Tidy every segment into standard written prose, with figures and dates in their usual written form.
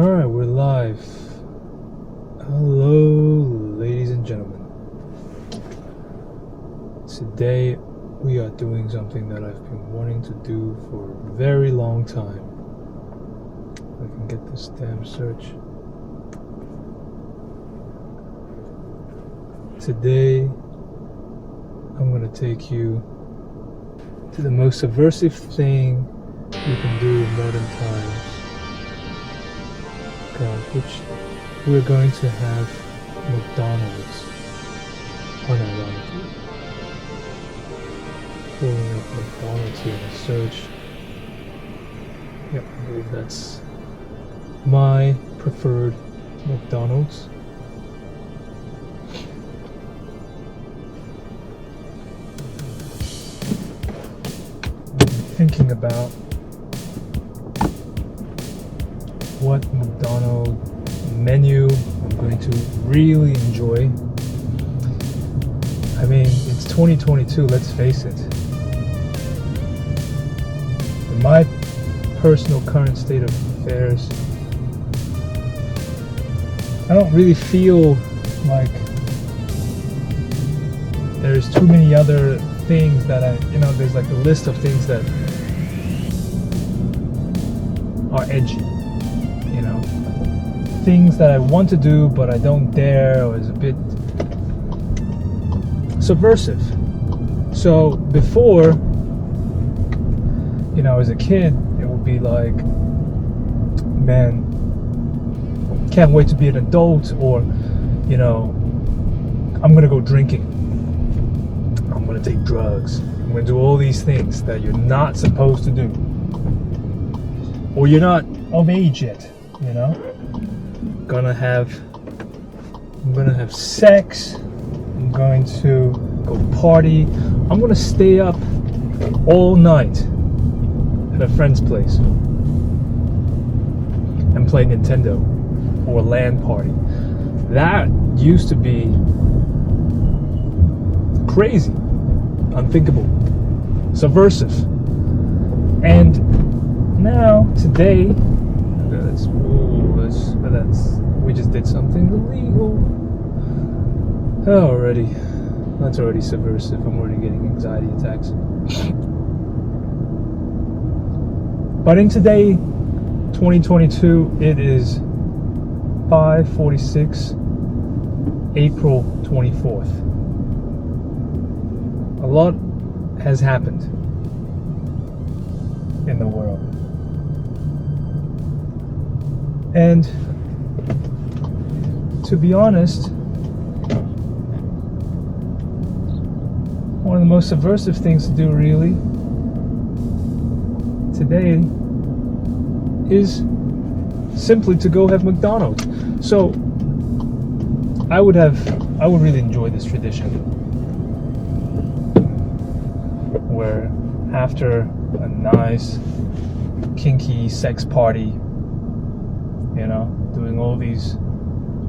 Alright, we're live. Hello, ladies and gentlemen. Today we are doing something that I've been wanting to do for a very long time. I can get this damn search. Today I'm going to take you to the most subversive thing you can do in modern times. Which we're going to have McDonald's, unironically. Pulling up McDonald's here in a search. Yep, I believe that's my preferred McDonald's. Thinking about what McDonald's menu I'm going to really enjoy. I mean, it's 2022, let's face it. In my personal current state of affairs, I don't really feel like there's too many other things that there's like a list of things that are edgy. Things that I want to do but I don't dare, or is a bit subversive. So before, as a kid, it would be like, man, can't wait to be an adult, or I'm gonna go drinking, I'm gonna take drugs, I'm gonna do all these things that you're not supposed to do, or you're not of age yet, I'm gonna have sex, I'm going to go party, I'm gonna stay up all night at a friend's place and play Nintendo or LAN party. That used to be crazy, unthinkable, subversive. And now, today, we just did something illegal. That's already subversive. I'm already getting anxiety attacks. But in today, 2022, it is 5:46, April 24th. A lot has happened in the world. And to be honest, one of the most subversive things to do really today is simply to go have McDonald's. So I would really enjoy this tradition where after a nice kinky sex party, doing all these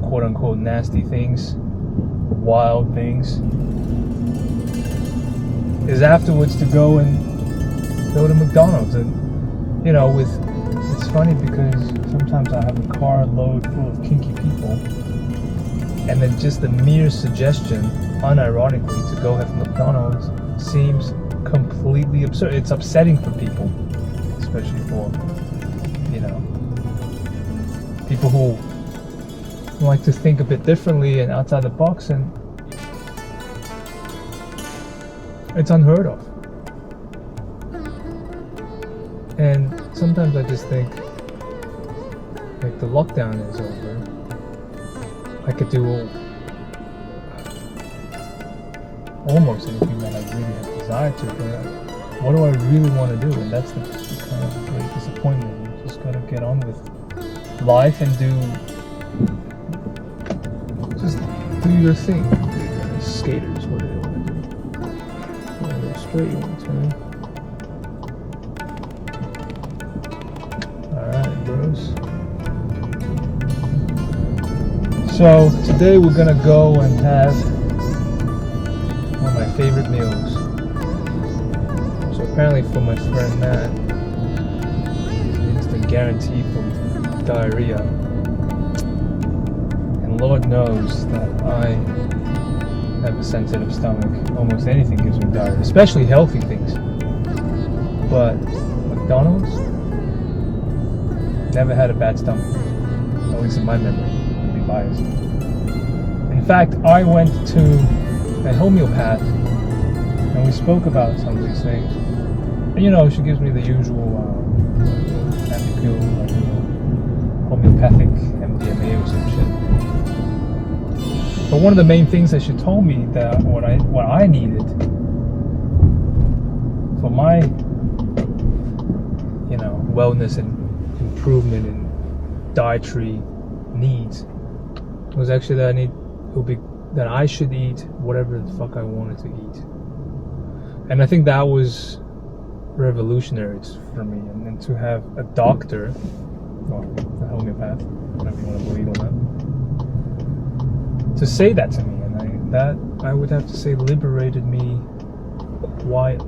quote unquote nasty things, wild things, is afterwards to go to McDonald's. And it's funny because sometimes I have a car load full of kinky people, and then just the mere suggestion, unironically, to go have McDonald's seems completely absurd. It's upsetting for people, especially for people who like to think a bit differently and outside the box, and it's unheard of. And sometimes I just think, like, the lockdown is over, I could do almost anything that I really have desire to, but what do I really want to do? And that's the kind of great disappointment. You just gotta get on with life and do your thing. Skaters, what do they want to do? You want to go straight, you want to turn. Alright, bros. So today we're gonna go and have one of my favorite meals. So apparently for my friend Matt, it's the guarantee for diarrhea. And Lord knows that I have a sensitive stomach. Almost anything gives me diarrhea, especially healthy things. But McDonald's, never had a bad stomach. At least in my memory. I'd be biased. In fact, I went to a homeopath and we spoke about some of these things. And she gives me the usual anti-pill, like homeopathic MDMA or some shit. But one of the main things that she told me that what I needed for my wellness and improvement in dietary needs was actually that I should eat whatever the fuck I wanted to eat. And I think that was revolutionary for me. And then to have a doctor, or a homeopath, whatever you want to believe on that, to say that to me, and I would have to say liberated me quite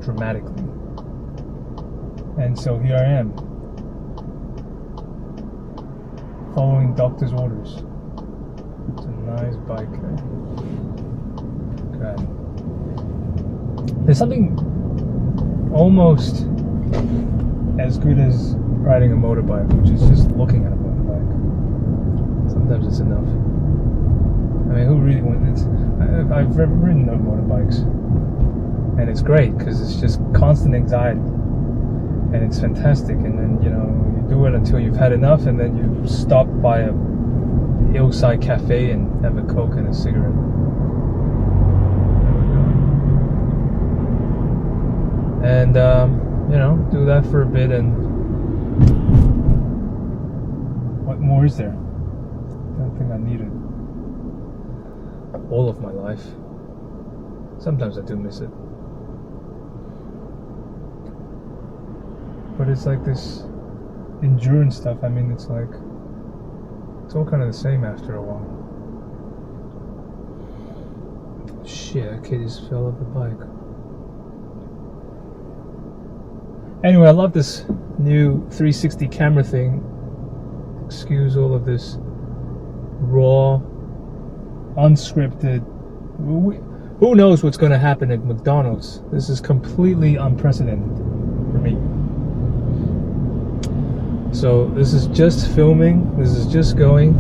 dramatically. And so here I am, following doctor's orders. It's a nice bike there. God. There's something almost as good as riding a motorbike, which is just looking at a motorbike. Sometimes it's enough. I mean, who really wants it? I've ridden motorbikes, and it's great because it's just constant anxiety. And it's fantastic, and then you do it until you've had enough, and then you stop by a hillside cafe and have a Coke and a cigarette. And do that for a bit, and what more is there? I don't think I need it all of my life. Sometimes I do miss it. But it's like this endurance stuff. I mean, it's all kind of the same after a while. Shit, that kid just fell off the bike. Anyway, I love this new 360 camera thing. Excuse all of this raw, unscripted. Who knows what's going to happen at McDonald's? This is completely unprecedented for me. So this is just filming. This is just going.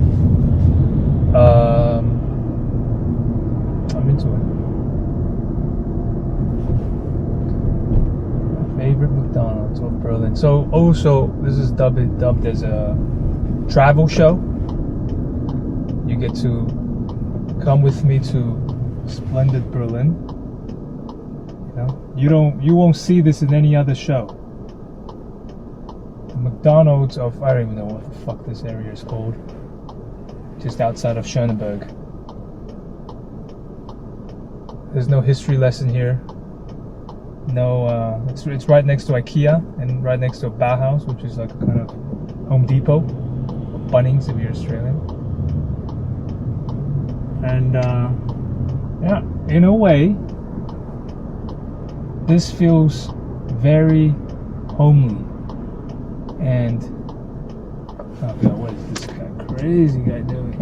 I'm into it. My favorite McDonald's of Berlin. So also, this is dubbed as a travel show. You get to come with me to splendid Berlin. You won't see this in any other show. McDonald's of, I don't even know what the fuck this area is called, just outside of Schöneberg. There's no history lesson here. No, it's right next to IKEA and right next to a Bauhaus, which is like a kind of Home Depot, or Bunnings if you're Australian. And yeah, in a way, this feels very homely. And oh god, what is this crazy guy doing?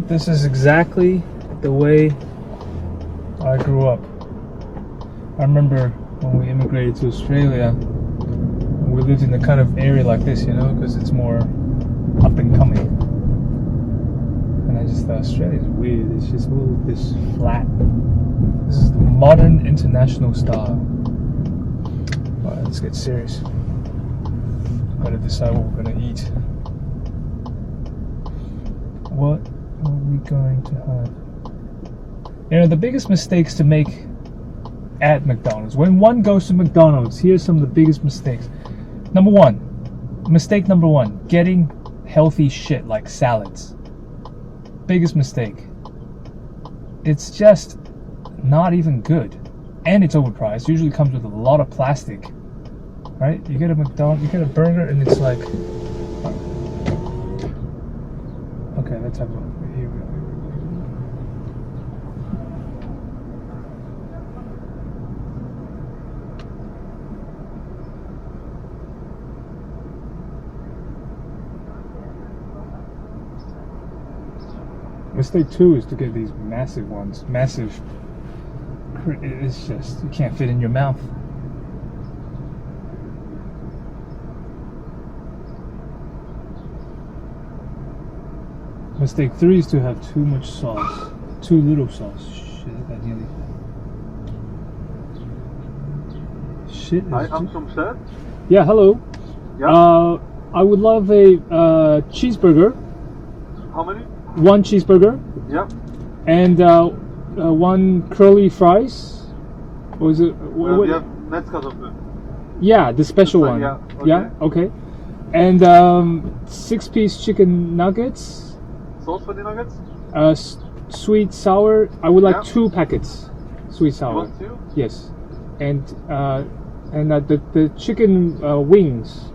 This is exactly the way I grew up. I remember when we immigrated to Australia, we lived in a kind of area like this, because it's more up and coming. And I just thought Australia is weird. It's just all this flat. This is the modern international style. Alright, let's get serious. Gotta decide what we're gonna eat. What are we going to have? The biggest mistakes to make at McDonald's. When one goes to McDonald's, here's some of the biggest mistakes. Mistake number one, getting healthy shit like salads. Biggest mistake. It's just not even good. And it's overpriced. Usually comes with a lot of plastic. Right? You get a McDonald's, you get a burger, and it's like, okay, let's have one. Here we go. Mistake 2 is to get these massive ones. Massive. It's just, you can't fit in your mouth. Mistake 3 is to have too much sauce. Too little sauce. Shit, I nearly. Shit. Hi, I'm from Squirt. Yeah, hello. Yeah. I would love a cheeseburger. How many? One cheeseburger. Yeah. And one curly fries. Or is it? We have Netzkartoffeln. Yeah, the special one. Yeah. Okay. Yeah. Okay. And 6-piece chicken nuggets. Sauce for the nuggets? Sweet sour. I would like Yeah. 2 packets. Sweet sour. You want two? Yes. And the chicken wings.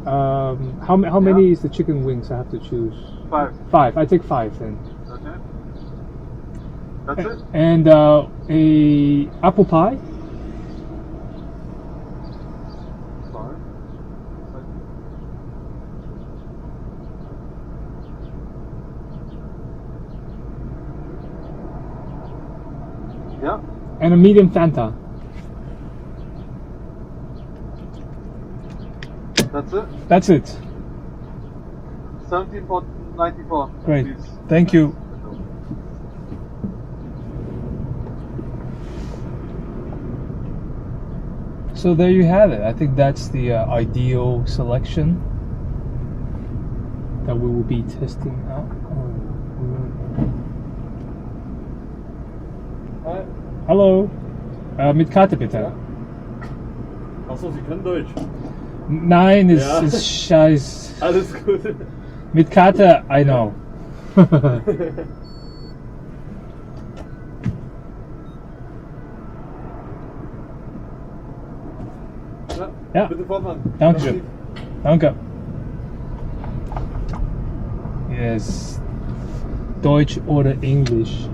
How many is the chicken wings I have to choose? 5. 5. I take 5 then. Okay. That's it? And a apple pie. 5. Yeah. And a medium Fanta. That's it? That's it. 17.94. Great. Please. Thank you. So there you have it. I think that's the ideal selection that we will be testing out. Hi. Hallo. Mit Karte bitte. Achso, Sie können Deutsch. Nein, es Ja. ist scheiß. Alles gut. Mit Karte, I know. Ja. Bitte vorfahren. Dankeschön. Danke. Yes. Deutsch oder Englisch.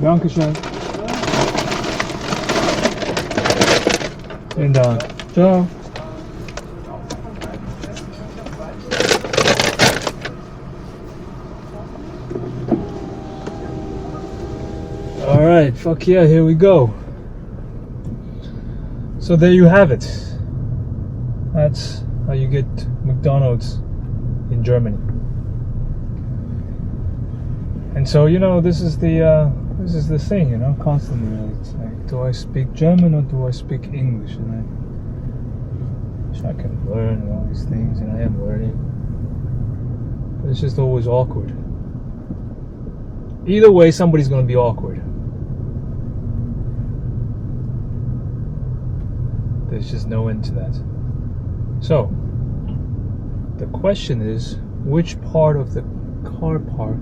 Dankeschön. Vielen Dank. Ciao. Alright, fuck yeah, here we go. So there you have it. That's how you get McDonald's in Germany. And so, you know, this is this is the thing, you know, constantly. It's like, do I speak German or do I speak English? And I wish I can learn all these things, and I am learning. But it's just always awkward. Either way, somebody's going to be awkward. There's just no end to that. So, the question is, which part of the car park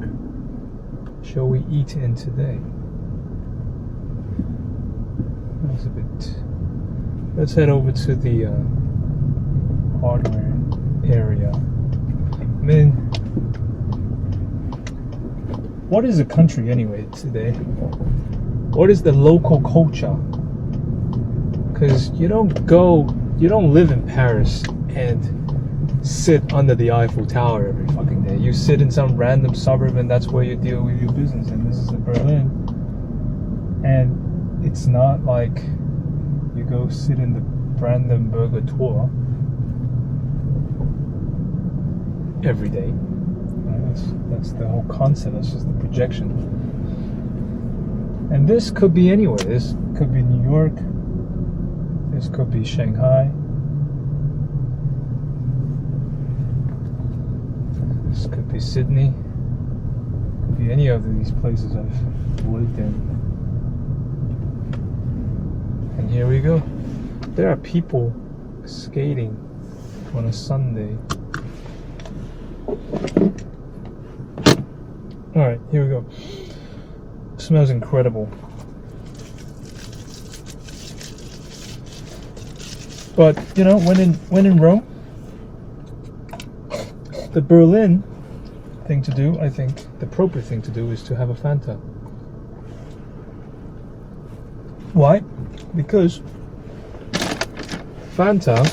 shall we eat in today? That's a bit. Let's head over to the hardware area. I mean, what is a country anyway today? What is the local culture? Because you don't live in Paris and sit under the Eiffel Tower every fucking day. You sit in some random suburb and that's where you deal with your business. And this is in Berlin. And it's not like you go sit in the Brandenburger Tor every day. That's the whole concept. That's just the projection. And this could be anywhere. This could be New York. This could be Shanghai. This could be Sydney. Could be any of these places I've lived in. And here we go. There are people skating on a Sunday. Alright, here we go. It smells incredible. But, you know, when in Rome, the Berlin thing to do, I think, the appropriate thing to do is to have a Fanta. Why? Because Fanta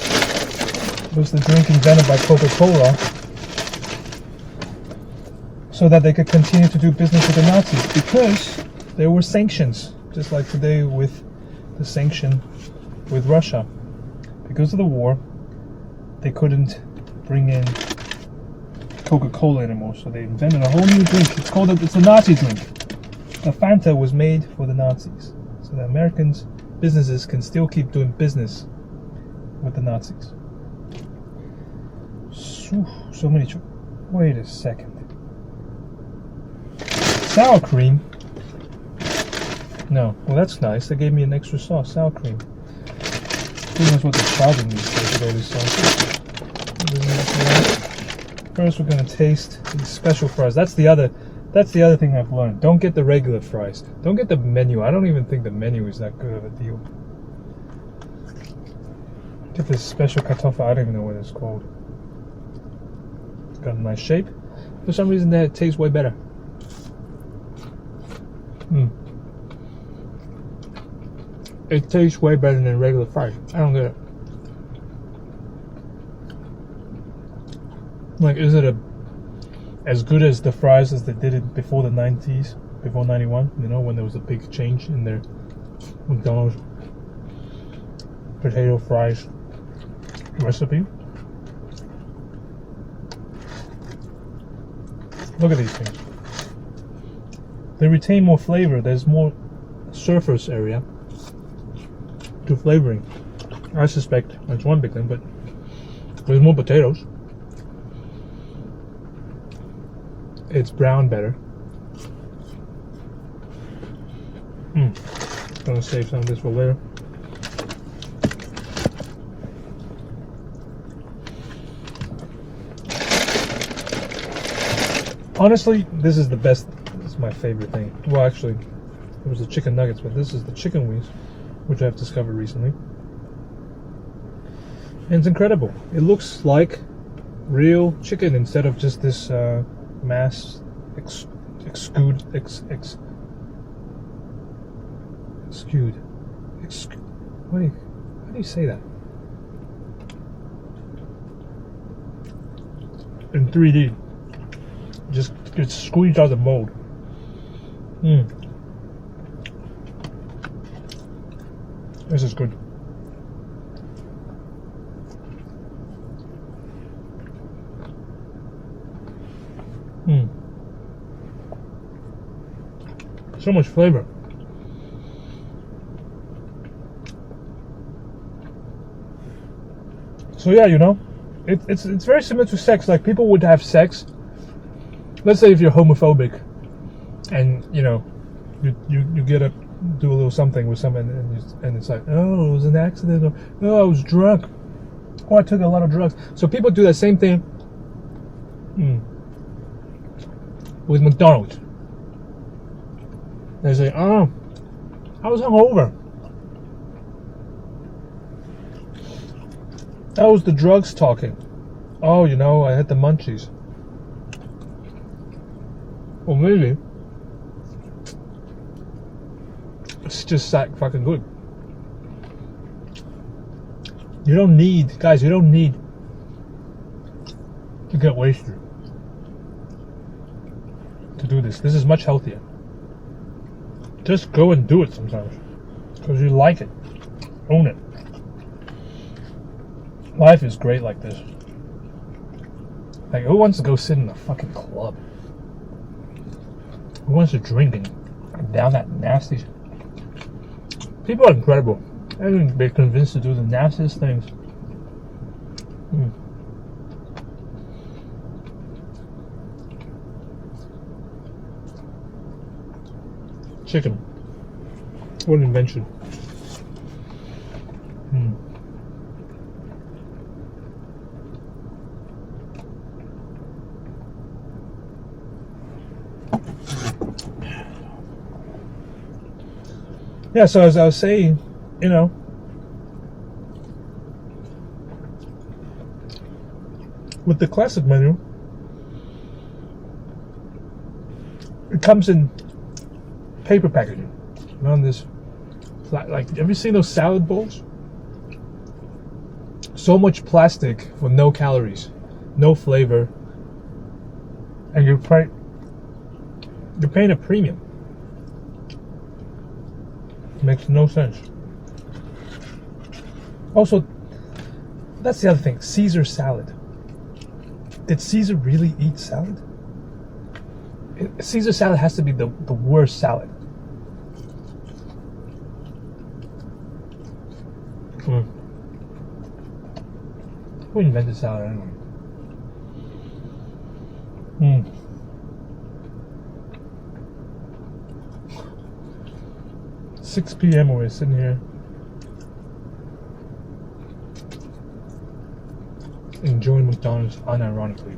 was the drink invented by Coca-Cola so that they could continue to do business with the Nazis, because there were sanctions, just like today with the sanction with Russia. Because of the war, they couldn't bring in Coca-Cola anymore, so they invented a whole new drink. It's a Nazi drink. The Fanta was made for the Nazis, so the Americans, businesses can still keep doing business with the Nazis. So many. Wait a second. Sour cream? No. Well, that's nice. They gave me an extra sauce, sour cream. Who knows what they're charging me for all these sauces? First, we're going to taste these special fries. That's the other thing I've learned. Don't get the regular fries. Don't get the menu. I don't even think the menu is that good of a deal. Get this special kartoffel. I don't even know what it's called. It's got a nice shape. For some reason, that tastes way better. It tastes way better than regular fries. I don't get it. Like, is it as good as the fries as they did it before the 90s, before 91? You know, when there was a big change in their McDonald's potato fries recipe. Look at these things. They retain more flavor. There's more surface area to flavoring. I suspect that's one big thing, but there's more potatoes. It's brown better. Gonna save some of this for later. Honestly, this is the best. This is my favorite thing. Well, actually, it was the chicken nuggets, but this is the chicken wings, which I've discovered recently. And it's incredible. It looks like real chicken instead of just this mass exude. How do you say that? In 3D. Just gets squeezed out of the mold. This is good. So much flavor. So yeah, it's very similar to sex. Like people would have sex. Let's say if you're homophobic, and you get up, do a little something with someone, and it's like, oh, it was an accident, or oh, I was drunk, or I took a lot of drugs. So people do that same thing with McDonald's. They say, oh, I was hungover. That was the drugs talking. Oh, I had the munchies. Well, maybe it's just that fucking good. You don't need to get wasted to do this. This is much healthier. Just go and do it sometimes because you like it. Own it. Life is great like this. Like, who wants to go sit in a fucking club? Who wants to drink and down that nasty? People are incredible. They're convinced to do the nastiest things. Chicken. What an invention. Yeah, so as I was saying, with the classic menu, it comes in paper packaging. On this, like, have you seen those salad bowls? So much plastic for no calories, no flavor, and you're paying a premium. Makes no sense. Also, that's the other thing. Caesar salad. Did Caesar really eat salad? Caesar salad has to be the worst salad. Who invented salad anyway? 6 p.m. we're sitting here enjoying McDonald's unironically.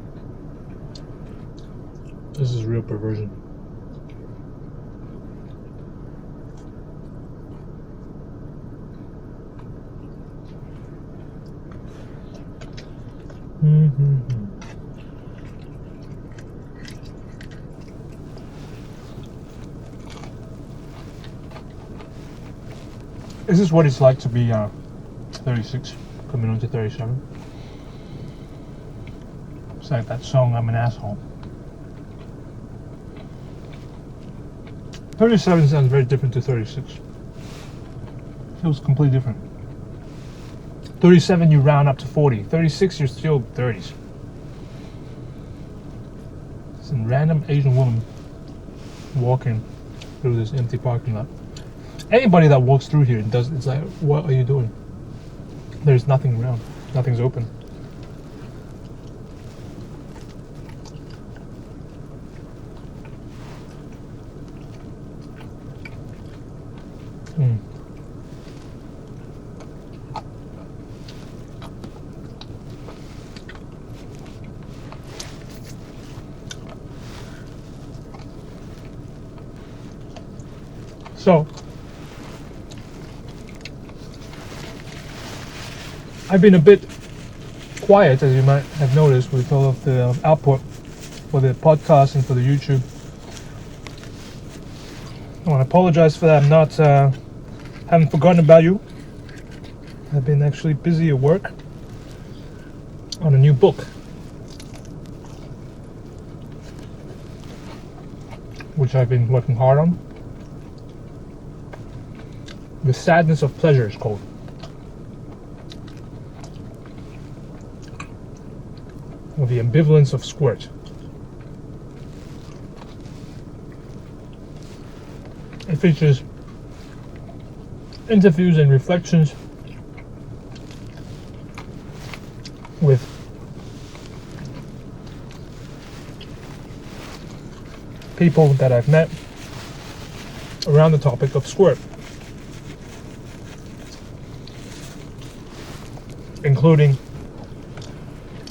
This is real perversion. This is what it's like to be 36, coming on to 37. It's like that song, I'm an Asshole. 37 sounds very different to 36. Feels completely different. 37 you round up to 40. 36 you're still 30s. Some random Asian woman walking through this empty parking lot. Anybody that walks through here it's like, what are you doing? There's nothing around. Nothing's open. So, I've been a bit quiet, as you might have noticed, with all of the output for the podcast and for the YouTube. I want to apologize for that. I'm not, haven't forgotten about you. I've been actually busy at work on a new book, which I've been working hard on. The Sadness of Pleasure is called. Or The Ambivalence of Squirt. It features interviews and reflections with people that I've met around the topic of Squirt, including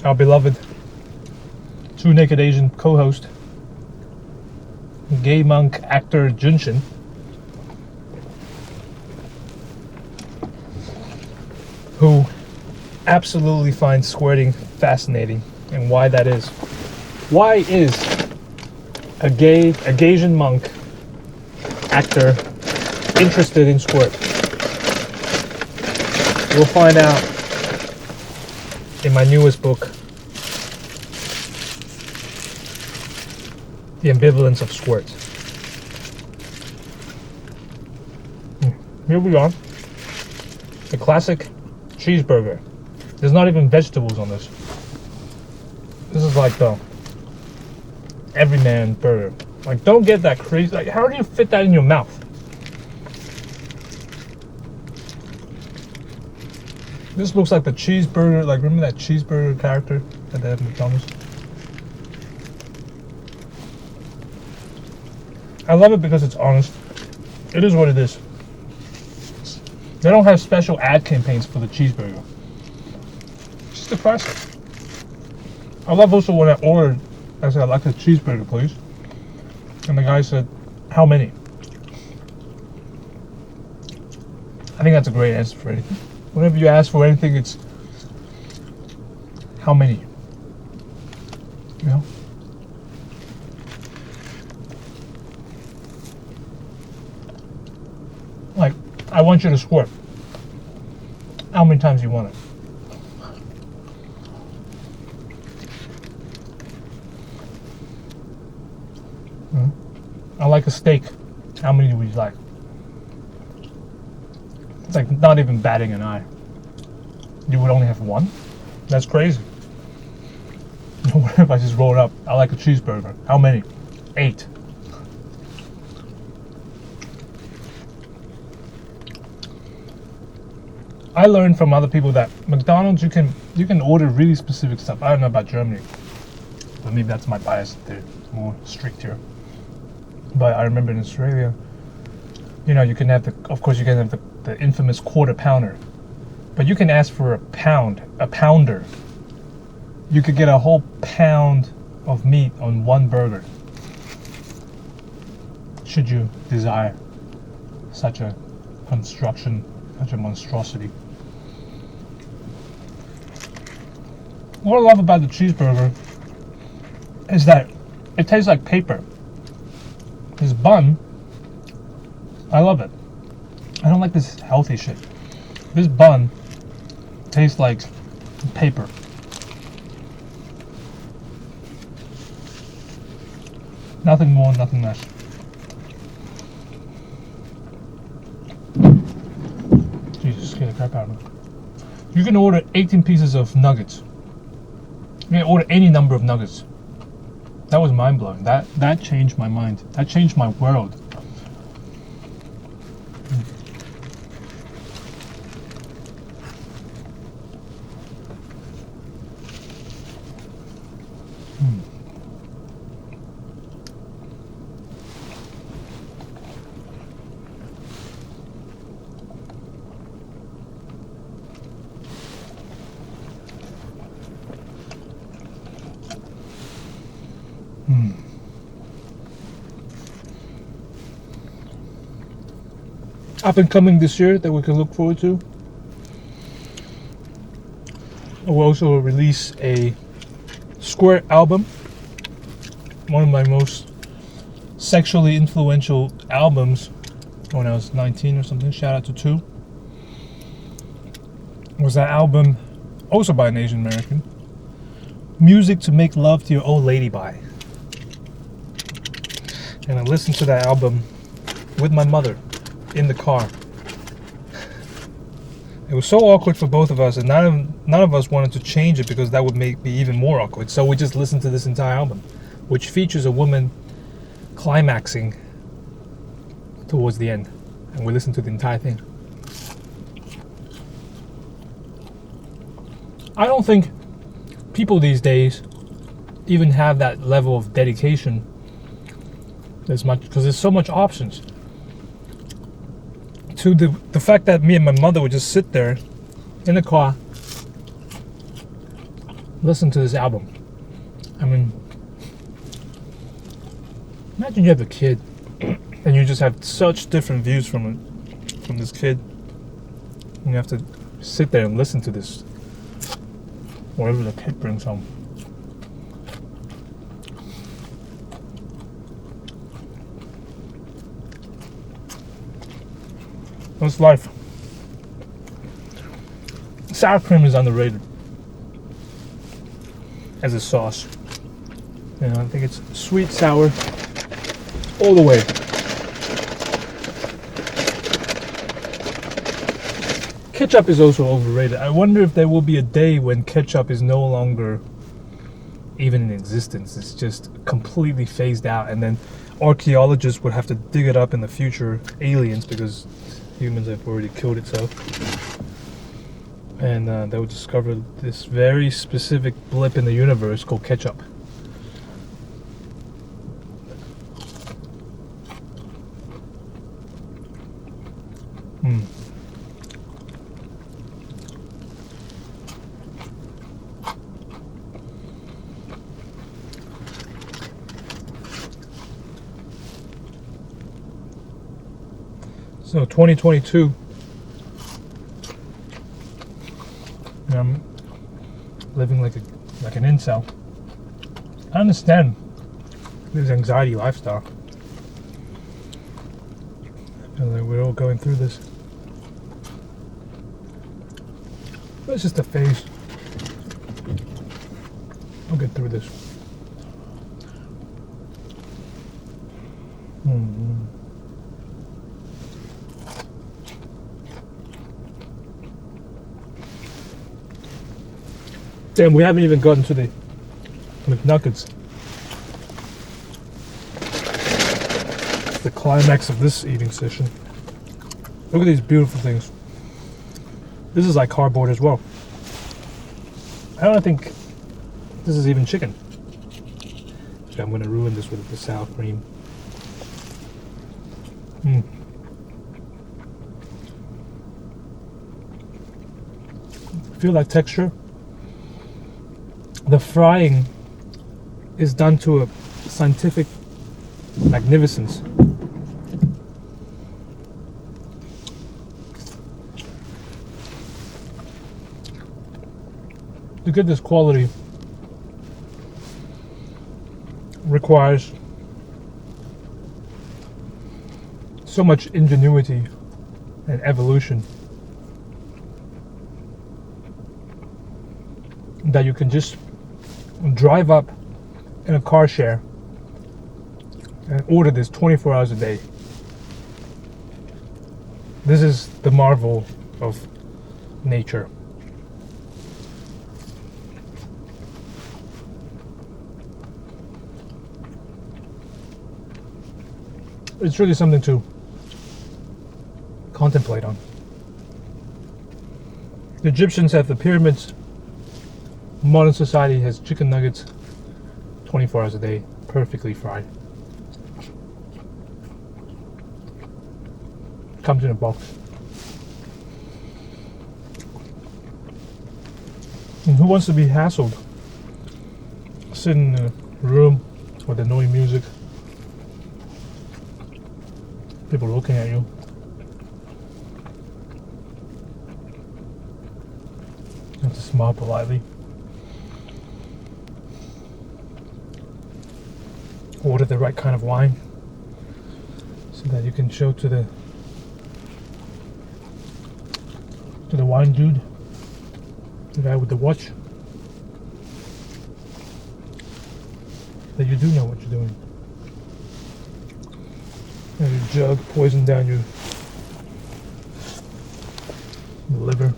our beloved Two Naked Asian co-host, gay monk actor Junshin, who absolutely finds squirting fascinating, and why that is. Why is a Gaysian monk actor interested in squirt? We'll find out in my newest book, The Ambivalence of Squirt. Here we are. The classic cheeseburger. There's not even vegetables on this. This is like the everyman burger. Like, don't get that crazy. Like, how do you fit that in your mouth? This looks like the cheeseburger. Like, remember that cheeseburger character that they have at McDonald's? I love it because it's honest. It is what it is. They don't have special ad campaigns for the cheeseburger. It's just the classic. I love also when I ordered, I said, I'd like a cheeseburger, please. And the guy said, how many? I think that's a great answer for anything. Whenever you ask for anything, it's how many? You know? Like, I want you to squirt. How many times do you want it? I like a steak. How many would you like? It's like not even batting an eye. You would only have one? That's crazy. What if I just roll it up? I like a cheeseburger. How many? 8. I learned from other people that McDonald's you can order really specific stuff. I don't know about Germany, but maybe that's my bias. They're more strict here. But I remember in Australia, you know, you can have the infamous quarter pounder, but you can ask for a pounder. You could get a whole pound of meat on one burger, should you desire such a construction, such a monstrosity. What I love about the cheeseburger is that it tastes like paper. This bun, I love it. I don't like this healthy shit. This bun tastes like paper. Nothing more, nothing less. Jesus, scared the crap out of me. You can order 18 pieces of nuggets. You can order any number of nuggets. That was mind-blowing. That changed my mind. That changed my world. Up and coming this year that we can look forward to. We'll also release a Squirt album, one of my most sexually influential albums when I was 19 or something. Shout out to 2. Was that album also by an Asian American? Music to Make Love to Your Old Lady by. And I listened to that album with my mother in the car. It was so awkward for both of us, and none of us wanted to change it because that would make me even more awkward. So we just listened to this entire album, which features a woman climaxing towards the end, and we listened to the entire thing. I don't think people these days even have that level of dedication as much, because there's so much options. To the fact that me and my mother would just sit there in the car, listen to this album. I mean, imagine you have a kid and you just have such different views from this kid. And you have to sit there and listen to this, whatever the kid brings home. That's life. Sour cream is underrated as a sauce. You know, I think it's sweet, sour, all the way. Ketchup is also overrated. I wonder if there will be a day when ketchup is no longer even in existence. It's just completely phased out, and then archaeologists would have to dig it up in the future, aliens, because humans have already killed it, so. And they would discover this very specific blip in the universe called ketchup. So 2022, I'm living like an incel. I understand this anxiety lifestyle. I feel like we're all going through this. But it's just a phase. I'll get through this. Damn, we haven't even gotten to the McNuggets. It's the climax of this eating session. Look at these beautiful things. This is like cardboard as well. I don't think this is even chicken. So I'm going to ruin this with the sour cream. Feel that texture? The frying is done to a scientific magnificence. To get this quality requires so much ingenuity and evolution that you can just drive up in a car share and order this 24 hours a day. This is the marvel of nature. It's really something to contemplate on. The Egyptians have the pyramids. Modern society has chicken nuggets 24 hours a day, perfectly fried. Comes in a box. And who wants to be hassled? Sit in a room with annoying music. People looking at you. You have to smile politely. Order the right kind of wine so that you can show to the wine dude, the guy with the watch, that you do know what you're doing. And your jug poison down your liver.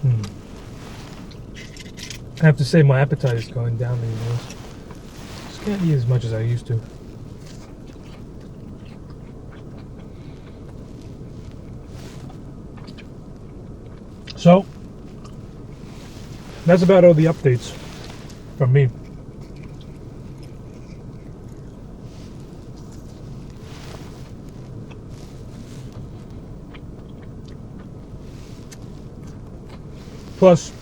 I have to say my appetite is going down these days. Just can't eat as much as I used to. So, that's about all the updates from me. Plus,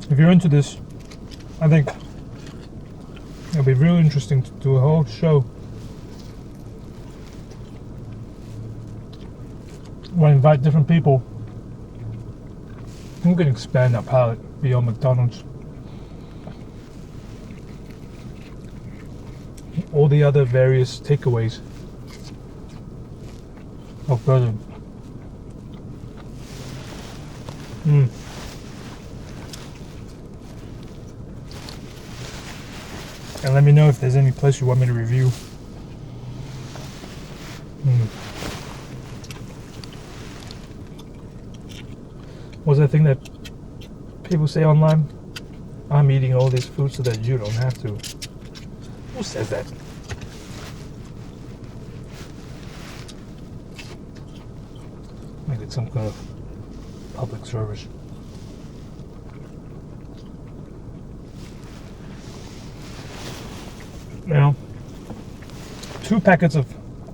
if you're into this, I think it'll be really interesting to do a whole show where I invite different people. We can expand our palate beyond McDonald's. All the other various takeaways of burger. And let me know if there's any place you want me to review. What's that thing that people say online? I'm eating all this food so that you don't have to. Who says that? Maybe it's some kind of public service. Now, 2 packets of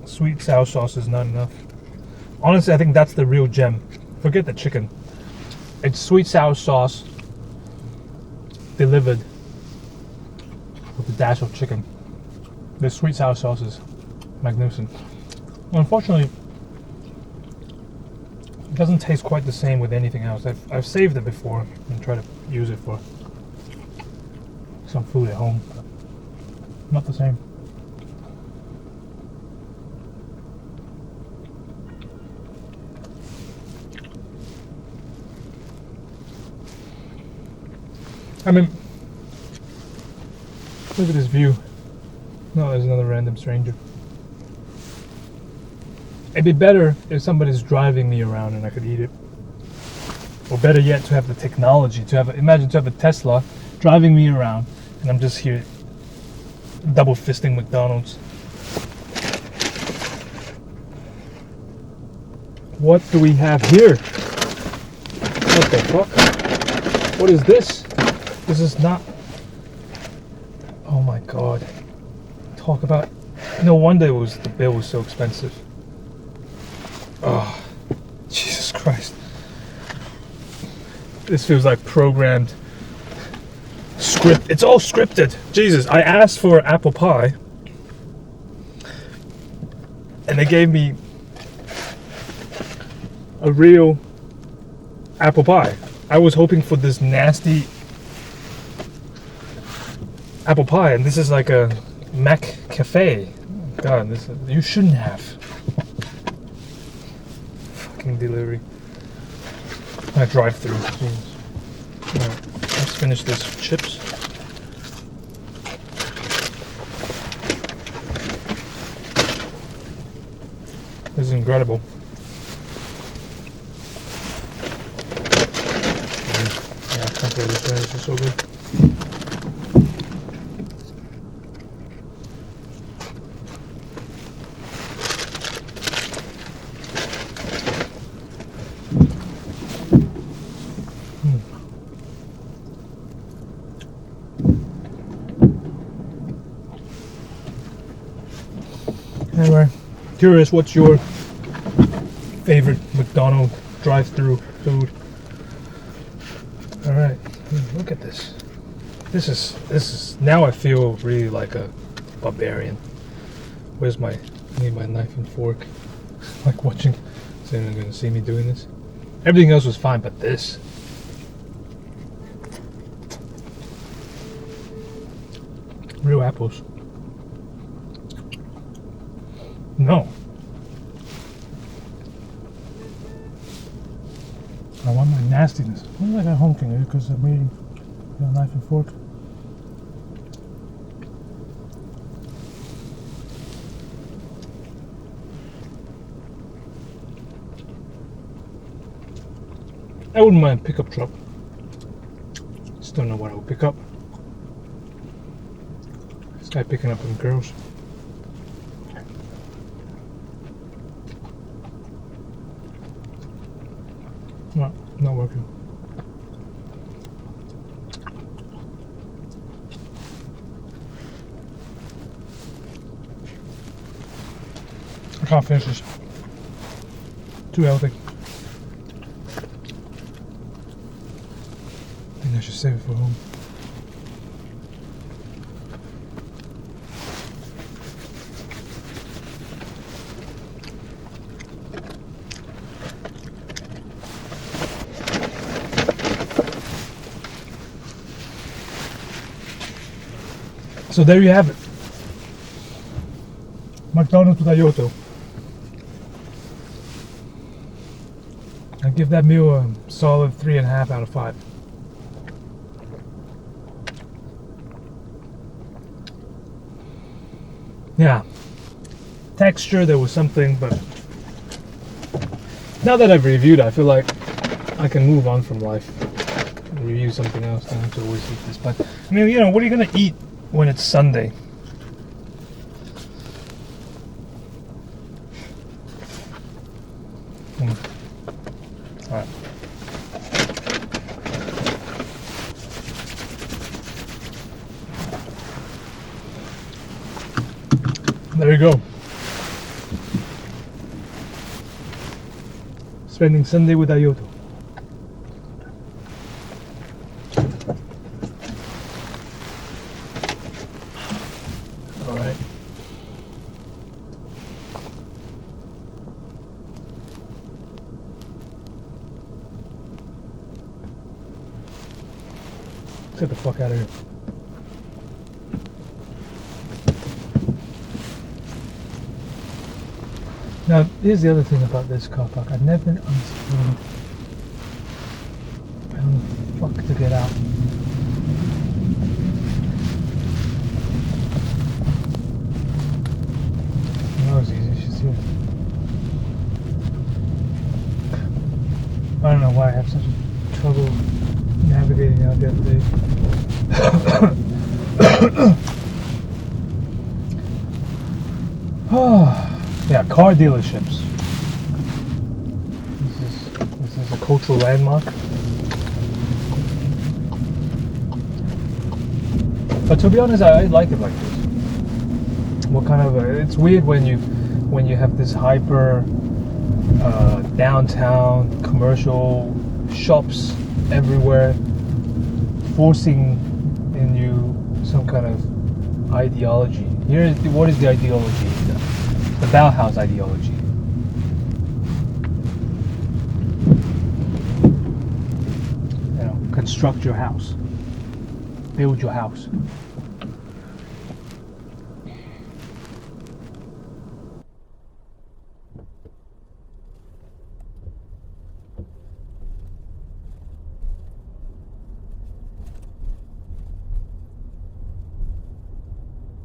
sweet sour sauce is not enough. Honestly, I think that's the real gem. Forget the chicken. It's sweet sour sauce delivered with a dash of chicken. The sweet sour sauce is magnificent. Unfortunately, it doesn't taste quite the same with anything else. I've saved it before and tried to use it for some food at home. Not the same. I mean, look at this view. No, there's another random stranger. It'd be better if somebody's driving me around and I could eat it. Or better yet, to have the technology, imagine to have a Tesla driving me around and I'm just here double fisting McDonald's. What do we have here? What the fuck? What is this? This is not... Oh my god. Talk about... No wonder the bill was so expensive. Oh, Jesus Christ. This feels like programmed script. It's all scripted. Jesus, I asked for apple pie and they gave me a real apple pie. I was hoping for this nasty apple pie, and this is like a Mac Cafe. God, you shouldn't have. Fucking delivery. I drive through. Alright, let's finish this chips. This is incredible. Yeah, I can't believe this is so good. Anyway, curious, what's your favorite McDonald's drive-through food? All right, look at this. This is now I feel really like a barbarian. Where's I need my knife and fork. Like watching. Is anyone gonna see me doing this? Everything else was fine, but this. Real apples. No. I want my nastiness. What is that honking? Because I'm eating a knife and fork. I wouldn't mind a pickup truck. Just don't know what I would pick up. This guy picking up some girls. No, not working. I can't finish this. Too healthy. I think I should save it for home. So there you have it. McDonald's with Ayoto. I give that meal a solid 3.5 out of 5. Yeah. Texture, there was something, but now that I've reviewed it, I feel like I can move on from life and review something else. I don't have to always eat this. But, I mean, you know, what are you going to eat when it's Sunday? Alright. There you go. Spending Sunday with Ayoto. Alright. Let's get the fuck out of here. Now, here's the other thing about this car park. I've never understood how the fuck to get out. That was easy, she's here. I don't know why I have such trouble navigating out there today. Yeah, car dealerships. This is a cultural landmark. But to be honest, I like it like this. What kind of it's weird when you have this hyper downtown commercial shops everywhere, forcing in you some kind of ideology. What is the ideology? The Bauhaus ideology. You know, construct your house. Build your house.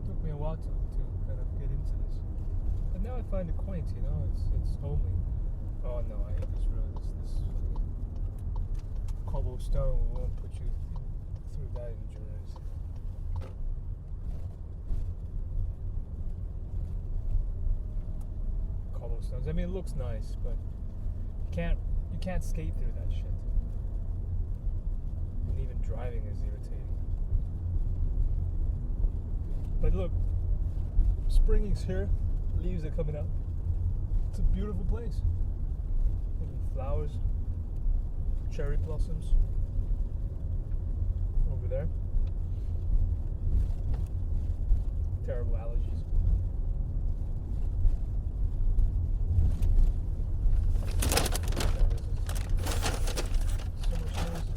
Took me a while to kind of get into this. But now I find it quaint, you know, it's homely. Oh no, I hate this road. This cobblestone won't put you through that endurance. Cobblestones. I mean, it looks nice, but you can't skate through that shit. And even driving is irritating. But look, spring is here. Leaves are coming out. It's a beautiful place. Flowers, cherry blossoms over there. Terrible allergies. So much noise.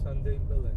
Sunday in Berlin.